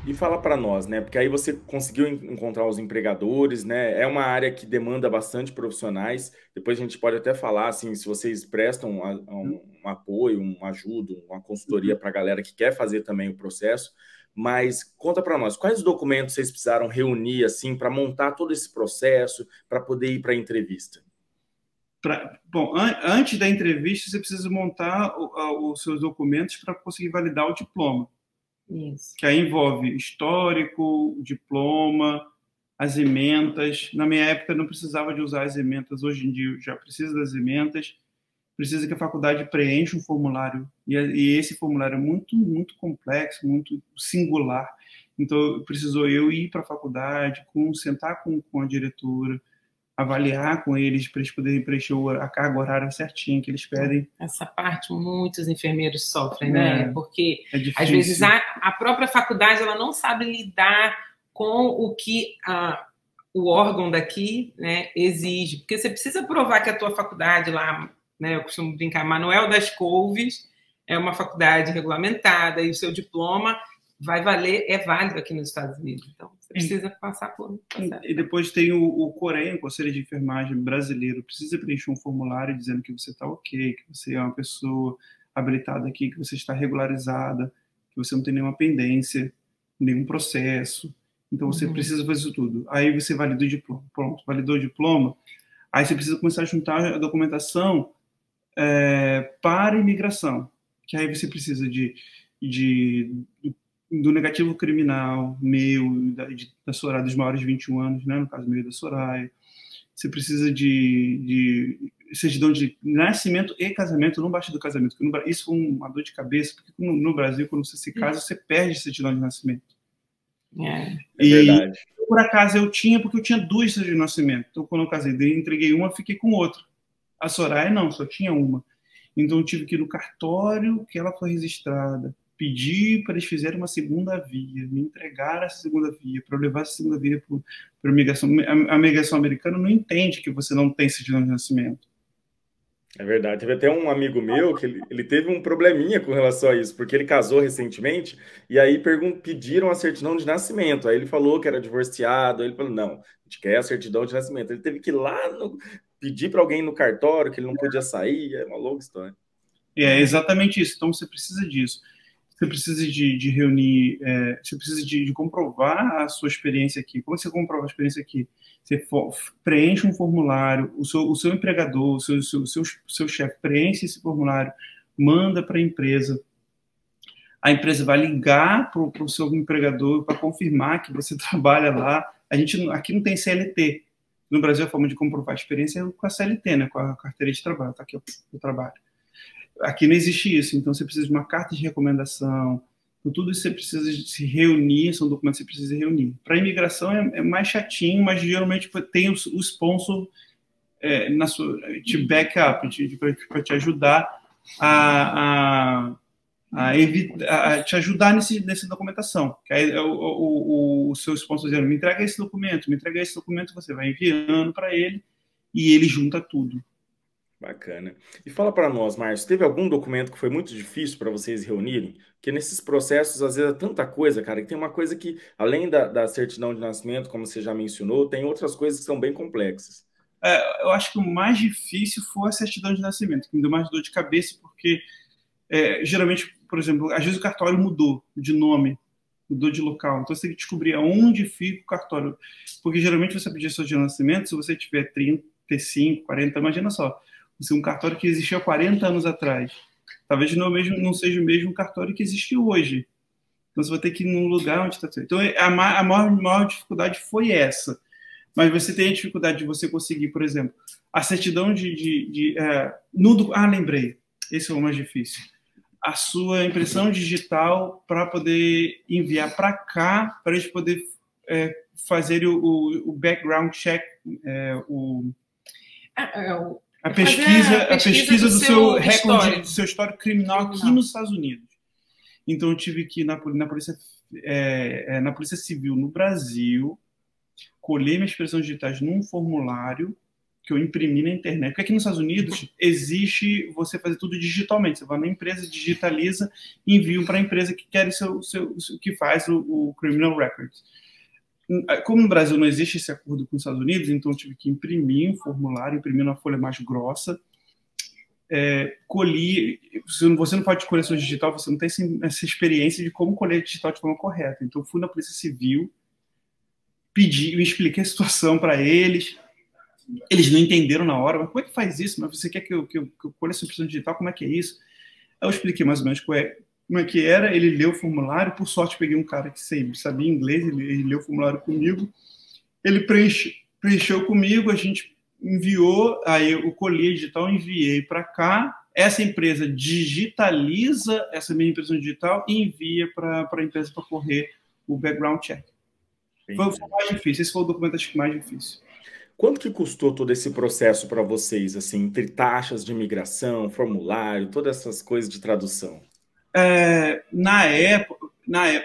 E fala para nós, né? Porque aí você conseguiu encontrar os empregadores, né? É uma área que demanda bastante profissionais. Depois a gente pode até falar, assim, se vocês prestam um apoio, uma ajuda, uma consultoria para a galera que quer fazer também o processo. Mas conta para nós, quais documentos vocês precisaram reunir, assim, para montar todo esse processo, para poder ir para a entrevista? Bom, antes da entrevista, você precisa montar os seus documentos para conseguir validar o diploma, Isso. que aí envolve histórico, diploma, as ementas. Na minha época, não precisava de usar as ementas. Hoje em dia, já precisa das ementas. Precisa que a faculdade preencha um formulário. E esse formulário é muito, muito complexo, muito singular. Então, precisou eu ir para a faculdade, sentar com a diretora, avaliar com eles para eles poderem preencher a carga horária certinha que eles pedem. Essa parte muitos enfermeiros sofrem, né? Porque é às vezes a própria faculdade ela não sabe lidar com o que o órgão daqui, né, exige, porque você precisa provar que a tua faculdade lá, né, eu costumo brincar, Manuel das Couves é uma faculdade regulamentada e o seu diploma vai valer, é válido aqui nos Estados Unidos. Então, você precisa passar por um processo. E depois tem o COREN, o Conselho de Enfermagem Brasileiro, precisa preencher um formulário dizendo que você está ok, que você é uma pessoa habilitada aqui, que você está regularizada, que você não tem nenhuma pendência, nenhum processo. Então, você precisa fazer isso tudo. Aí você valida o diploma. Pronto, validou o diploma. Aí você precisa começar a juntar a documentação para imigração. Que aí você precisa do negativo criminal meu, da Soraya, dos maiores de 21 anos, né, no caso meu e da Soraya. Você precisa de certidão de nascimento e casamento, não basta do casamento. Isso foi uma dor de cabeça, porque no Brasil, quando você se casa, você perde a certidão de nascimento. É verdade. Por acaso eu tinha, porque eu tinha duas certidões de nascimento. Então, quando eu casei, eu entreguei uma, fiquei com outra. A Soraya não, só tinha uma. Então, eu tive que ir no cartório que ela foi registrada, pedir para eles fizerem uma segunda via, me entregar essa segunda via, para eu levar essa segunda via para a migração. A migração americana não entende que você não tem certidão de nascimento. É verdade. Teve até um amigo meu que ele teve um probleminha com relação a isso, porque ele casou recentemente e aí pediram a certidão de nascimento. Aí ele falou que era divorciado, aí ele falou, não, a gente quer a certidão de nascimento. Ele teve que ir lá pedir para alguém no cartório que ele não podia sair, é uma longa história. É exatamente isso. Então, você precisa disso. Você precisa de reunir, você precisa de comprovar a sua experiência aqui. Como você comprova a experiência aqui? Você preenche um formulário, o seu empregador, seu chefe preenche esse formulário, manda para a empresa vai ligar para o seu empregador para confirmar que você trabalha lá. Aqui não tem CLT. No Brasil, a forma de comprovar a experiência é com a CLT, né? Com a carteira de trabalho. Está aqui o trabalho. Aqui não existe isso, então você precisa de uma carta de recomendação, por tudo isso você precisa de se reunir, são documentos que você precisa reunir. Para a imigração é mais chatinho, mas geralmente tem o sponsor te back up, para te ajudar a te ajudar nessa documentação. Que aí o seu sponsor dizendo, me entrega esse documento, você vai enviando para ele e ele junta tudo. Bacana. E fala para nós, Márcio, teve algum documento que foi muito difícil para vocês reunirem? Porque nesses processos, às vezes, é tanta coisa, cara, que tem uma coisa que, além da certidão de nascimento, como você já mencionou, tem outras coisas que são bem complexas. Eu acho que o mais difícil foi a certidão de nascimento, que me deu mais dor de cabeça, porque geralmente, por exemplo, às vezes o cartório mudou de nome, mudou de local, então você tem que descobrir aonde fica o cartório, porque geralmente você pedir certidão de nascimento, se você tiver 35, 40, imagina só, você é um cartório que existia há 40 anos atrás, talvez não seja o mesmo cartório que existe hoje, então você vai ter que ir num lugar onde está. Então a maior dificuldade foi essa. Mas você tem a dificuldade de você conseguir, por exemplo, a certidão lembrei. Esse é o mais difícil. A sua impressão digital para poder enviar para cá, para a gente poder fazer o background check, a pesquisa do seu recorde, do seu histórico criminal aqui nos Estados Unidos. Então, eu tive que ir na Polícia Civil no Brasil, colher minhas impressões digitais num formulário que eu imprimi na internet. Porque aqui nos Estados Unidos existe você fazer tudo digitalmente. Você vai na empresa, digitaliza e envia para a empresa que quer que faz o Criminal Records. Como no Brasil não existe esse acordo com os Estados Unidos, então eu tive que imprimir um formulário, imprimir uma folha mais grossa, colhi. Você não pode colher sua digital, você não tem essa experiência de como colher digital de forma correta. Então eu fui na Polícia Civil, pedi, me expliquei a situação para eles. Eles não entenderam na hora, mas como é que faz isso? Mas você quer que eu colhe essa impressão digital? Como é que é isso? Aí eu expliquei mais ou menos como é que era. Ele leu o formulário, por sorte peguei um cara que sabia inglês, ele leu o formulário comigo, ele preencheu comigo, a gente enviou, aí eu colhi a digital, enviei para cá, essa empresa digitaliza essa minha impressão digital e envia para a empresa para correr o background check. Foi o mais difícil, esse foi o documento acho que mais difícil. Quanto que custou todo esse processo para vocês, assim, entre taxas de imigração, formulário, todas essas coisas de tradução? Na época,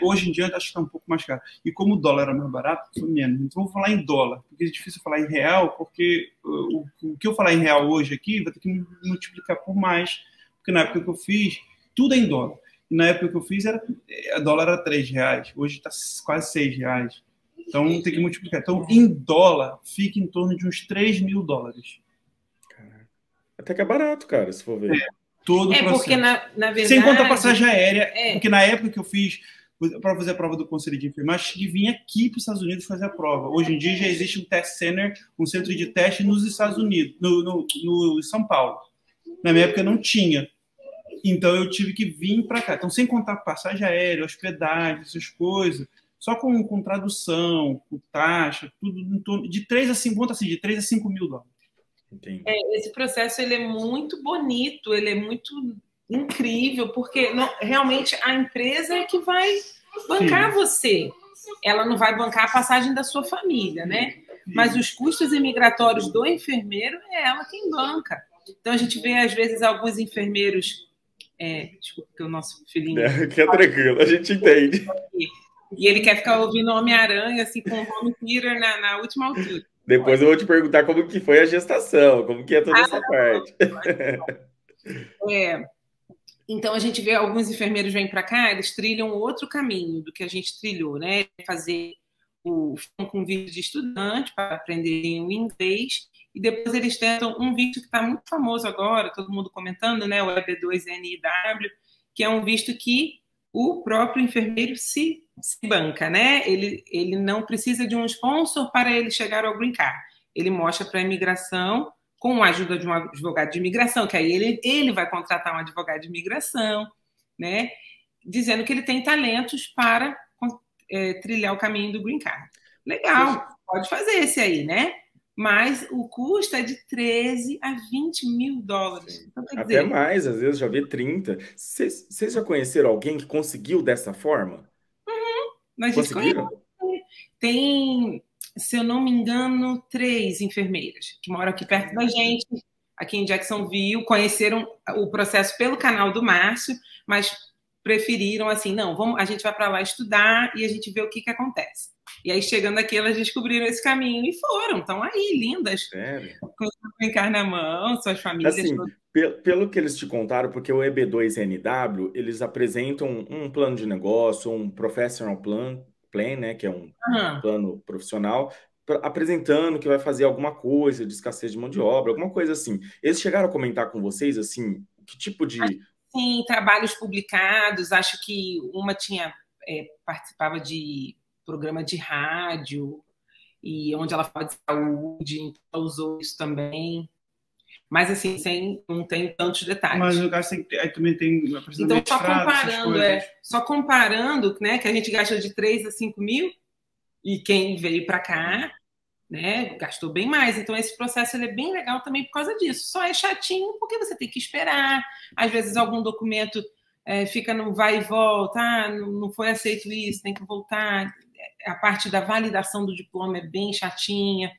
hoje em dia acho que está um pouco mais caro. E como o dólar era mais barato, foi menos. Então vou falar em dólar, porque é difícil falar em real, porque o que eu falar em real hoje aqui vai ter que multiplicar por mais, porque na época que eu fiz, tudo é em dólar. E na época que eu fiz, a dólar era R$3, hoje está quase R$6. Então tem que multiplicar. Então, em dólar, fica em torno de uns $3.000. Até que é barato, cara, se for ver. Todo o processo. Porque, na verdade... Sem contar a passagem aérea, porque na época que eu fiz, para fazer a prova do Conselho de Enfermagem, tinha que vir aqui para os Estados Unidos fazer a prova. Hoje em dia já existe um test center, um centro de teste nos Estados Unidos, no São Paulo. Na minha época não tinha. Então eu tive que vir para cá. Então, sem contar passagem aérea, hospedagem, essas coisas, só com tradução, com taxa, tudo em torno de 3 a 5, de 3 a 5 mil dólares. Esse processo ele é muito bonito, ele é muito incrível, porque realmente a empresa é que vai bancar você. Ela não vai bancar a passagem da sua família, né? Mas os custos imigratórios do enfermeiro é ela quem banca. Então a gente vê, às vezes, alguns enfermeiros... desculpa, que o nosso filhinho... Que é tranquilo, a gente entende. E ele quer ficar ouvindo Homem-Aranha, assim, com o Home Theater na última altura. Depois eu vou te perguntar como que foi a gestação, como que é toda essa parte. Então, a gente vê alguns enfermeiros vêm para cá, eles trilham outro caminho do que a gente trilhou, né? Fazer com vídeo de estudante para aprenderem o inglês, e depois eles tentam um visto que está muito famoso agora, todo mundo comentando, né? O EB2NIW, que é um visto que o próprio enfermeiro se banca, né? Ele não precisa de um sponsor para ele chegar ao green card. Ele mostra para a imigração com a ajuda de um advogado de imigração, que aí ele vai contratar um advogado de imigração, né? Dizendo que ele tem talentos para trilhar o caminho do green card. Legal, pode fazer esse aí, né? Mas o custo é de 13 a 20 mil dólares. Então, até mais, às vezes já vê 30. Vocês já conheceram alguém que conseguiu dessa forma? Mas conseguiram? Tem, se eu não me engano, 3 enfermeiras que moram aqui perto da gente, aqui em Jacksonville, conheceram o processo pelo canal do Márcio, mas preferiram assim, não, a gente vai para lá estudar e a gente vê o que acontece. E aí, chegando aqui, elas descobriram esse caminho e foram. Estão aí, lindas. Com o green card na mão, suas famílias. Assim, pelo que eles te contaram, porque o EB2NW, eles apresentam um plano de negócio, um professional plan, né, que é um plano profissional, apresentando que vai fazer alguma coisa de escassez de mão de obra, alguma coisa assim. Eles chegaram a comentar com vocês, assim, que tipo de... Sim, trabalhos publicados. Acho que uma participava de programa de rádio, e onde ela fala de saúde, então ela usou isso também. Mas, assim, não tem tantos detalhes. Mas, no caso, aí também tem... Então, só comparando, né, que a gente gasta de 3 a 5 mil, e quem veio para cá, né, gastou bem mais. Então, esse processo ele é bem legal também por causa disso. Só é chatinho porque você tem que esperar. Às vezes, algum documento fica no vai e volta, não foi aceito isso, tem que voltar. A parte da validação do diploma é bem chatinha,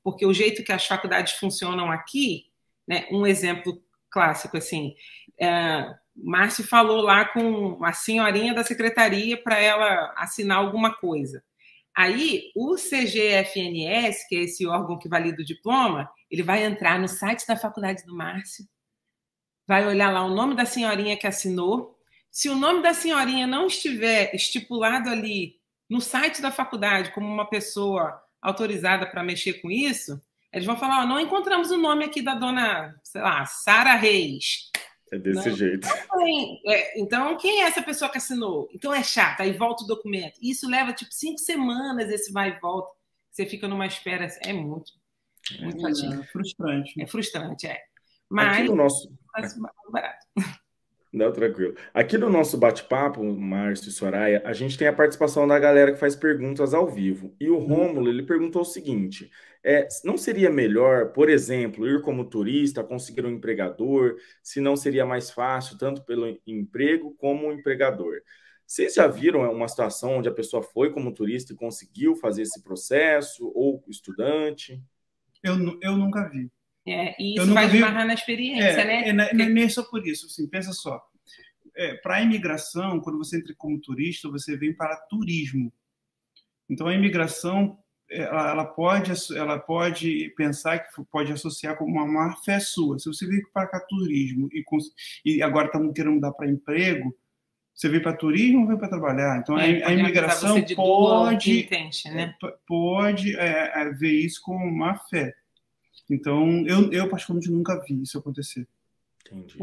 porque o jeito que as faculdades funcionam aqui, né, um exemplo clássico, assim, Márcio falou lá com a senhorinha da secretaria para ela assinar alguma coisa. Aí, o CGFNS, que é esse órgão que valida o diploma, Ele vai entrar no site da faculdade do Márcio, vai olhar lá o nome da senhorinha que assinou. Se o nome da senhorinha não estiver estipulado ali no site da faculdade como uma pessoa autorizada para mexer com isso, eles vão falar, não encontramos o nome aqui da dona, sei lá, Sara Reis. É desse jeito. Então, quem é essa pessoa que assinou? Então é chato, aí volta o documento. Isso leva, 5 semanas, esse vai e volta. Você fica numa espera, é muito frustrante. É frustrante, Mas aqui no nosso... barato. Não, tranquilo. Aqui no nosso bate-papo, Márcio e Soraya, a gente tem a participação da galera que faz perguntas ao vivo. E o Rômulo, ele perguntou o seguinte, não seria melhor, por exemplo, ir como turista, conseguir um empregador, se não seria mais fácil, tanto pelo emprego como o empregador? Vocês já viram uma situação onde a pessoa foi como turista e conseguiu fazer esse processo, ou estudante? Eu nunca vi. E isso vai esbarrar na experiência, né? Não é só por isso. Assim, pensa só. Para a imigração, quando você entra como turista, você vem para turismo. Então, a imigração, ela pode pensar que pode associar com uma má fé sua. Se você veio para cá turismo e agora estamos querendo mudar para emprego, você veio para turismo ou veio para trabalhar? Então, a imigração pode ver isso como má fé. Então, eu particularmente nunca vi isso acontecer. Entendi.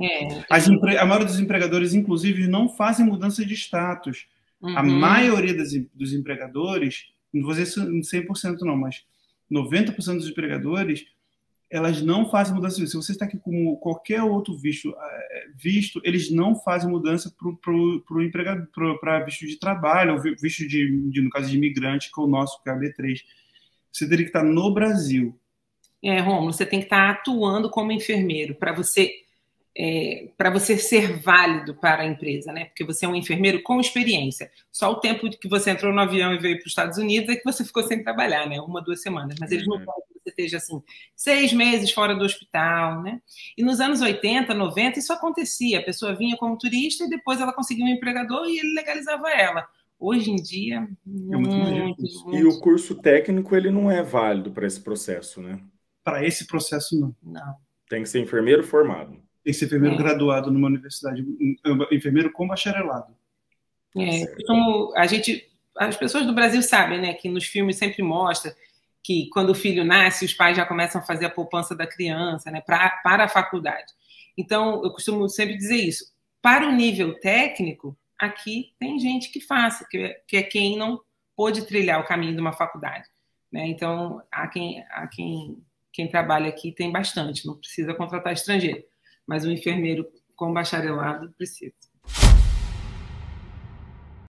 A maioria dos empregadores, inclusive, não fazem mudança de status. A maioria dos empregadores, não vou dizer 100% não, mas 90% dos empregadores, elas não fazem mudança de visto. Se você está aqui com qualquer outro visto, eles não fazem mudança para o empregador, para visto de trabalho, ou visto no caso de imigrante, que é o nosso, que é a B3. Você teria que estar no Brasil. Rômulo, você tem que estar atuando como enfermeiro para você ser válido para a empresa, né? Porque você é um enfermeiro com experiência. Só o tempo que você entrou no avião e veio para os Estados Unidos é que você ficou sem trabalhar, né? 1, 2 semanas. Mas eles não querem que você esteja, assim, 6 meses fora do hospital, né? E nos anos 80, 90, isso acontecia. A pessoa vinha como turista e depois ela conseguia um empregador e ele legalizava ela. Hoje em dia, muito. E o curso técnico, ele não é válido para esse processo, né? Para esse processo, não. Tem que ser enfermeiro formado. Tem que ser enfermeiro graduado numa universidade, enfermeiro com bacharelado. As pessoas do Brasil sabem, né, que nos filmes sempre mostra que quando o filho nasce, os pais já começam a fazer a poupança da criança, né, para a faculdade. Então, eu costumo sempre dizer isso. Para o nível técnico, aqui tem gente que faça, que é quem não pôde trilhar o caminho de uma faculdade, né? Então, quem trabalha aqui tem bastante, não precisa contratar estrangeiro, mas um enfermeiro com bacharelado precisa.